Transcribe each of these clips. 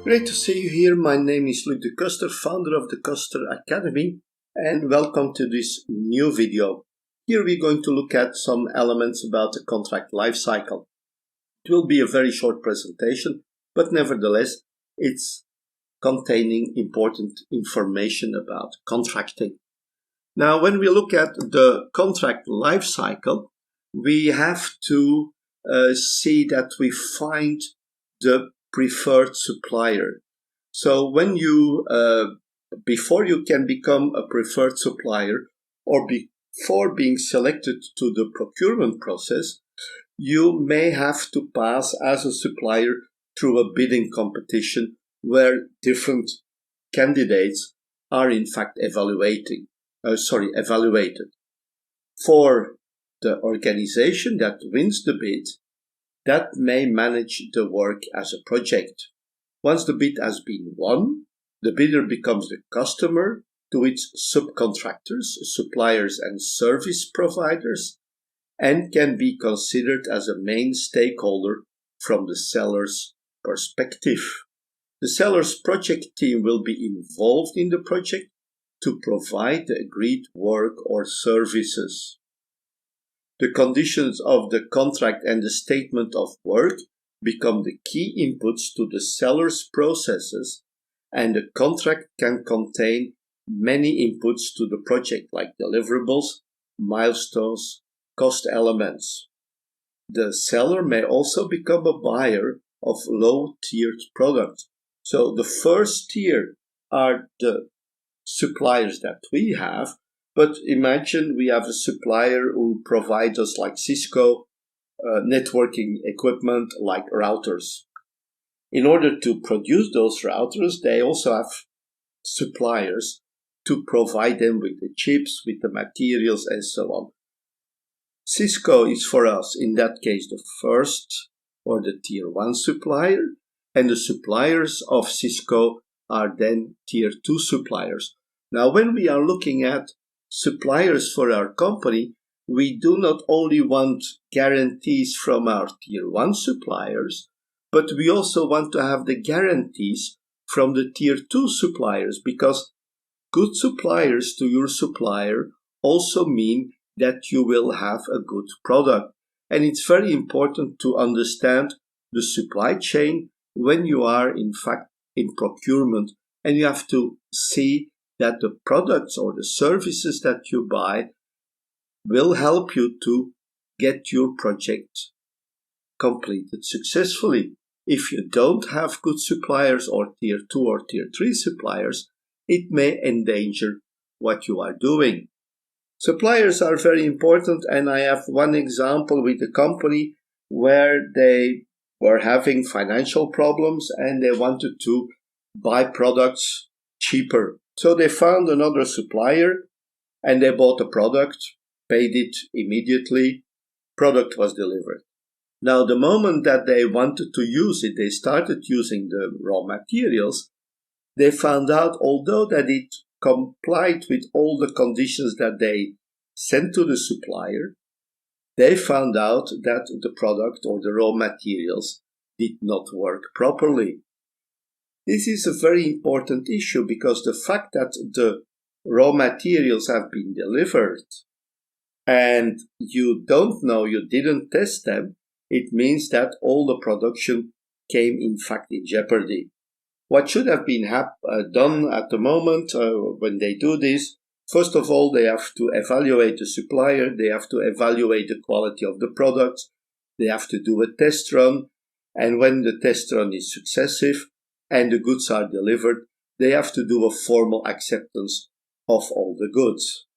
Great to see you here. My name is Luc de Kuster, founder of the Kuster Academy, and welcome to this new video. Here we're going to look at some elements about the contract lifecycle. It will be a very short presentation, but nevertheless, it's containing important information about contracting. Now, when we look at the contract lifecycle, we have to see that we find the preferred supplier. So when you, before you can become a preferred supplier or before being selected to the procurement process, you may have to pass as a supplier through a bidding competition where different candidates are in fact evaluated. For the organization that wins the bid, that may manage the work as a project. Once the bid has been won, the bidder becomes the customer to its subcontractors, suppliers, and service providers, and can be considered as a main stakeholder from the seller's perspective. The seller's project team will be involved in the project to provide the agreed work or services. The conditions of the contract and the statement of work become the key inputs to the seller's processes, and the contract can contain many inputs to the project like deliverables, milestones, cost elements. The seller may also become a buyer of low-tiered products. So the first tier are the suppliers that we have. But imagine we have a supplier who provides us like Cisco networking equipment like routers. In order to produce those routers, they also have suppliers to provide them with the chips, with the materials, and so on. Cisco is for us, in that case, the first or the tier 1 supplier, and the suppliers of Cisco are then tier 2 suppliers. Now, when we are looking at suppliers for our company, we do not only want guarantees from our tier 1 suppliers, but we also want to have the guarantees from the tier 2 suppliers, because good suppliers to your supplier also mean that you will have a good product. And it's very important to understand the supply chain when you are in fact in procurement, and you have to see that the products or the services that you buy will help you to get your project completed successfully. If you don't have good suppliers or tier 2 or tier 3 suppliers, it may endanger what you are doing. Suppliers are very important, and I have one example with a company where they were having financial problems and they wanted to buy products cheaper. So they found another supplier and they bought the product, paid it immediately, product was delivered. Now, the moment that they wanted to use it, they started using the raw materials, they found out, although that it complied with all the conditions that they sent to the supplier, they found out that the product or the raw materials did not work properly. This is a very important issue because the fact that the raw materials have been delivered and you don't know, you didn't test them, it means that all the production came in fact in jeopardy. What should have been done at the moment when they do this, first of all, they have to evaluate the supplier, they have to evaluate the quality of the products, they have to do a test run, and when the test run is successive, and the goods are delivered, they have to do a formal acceptance of all the goods.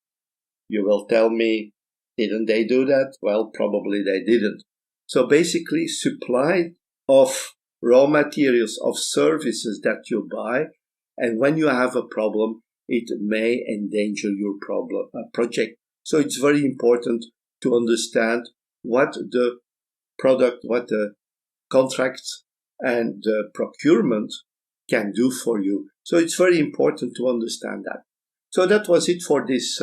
You will tell me, didn't they do that? Well, probably they didn't. So basically, supply of raw materials, of services that you buy, and when you have a problem, it may endanger your project. So it's very important to understand what the product, what the contracts and procurement can do for you. So it's very important to understand that. So that was it for this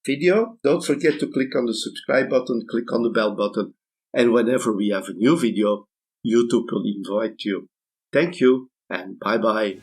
video. Don't forget to click on the subscribe button, click on the bell button, and whenever we have a new video, YouTube will invite you. Thank you. and bye bye.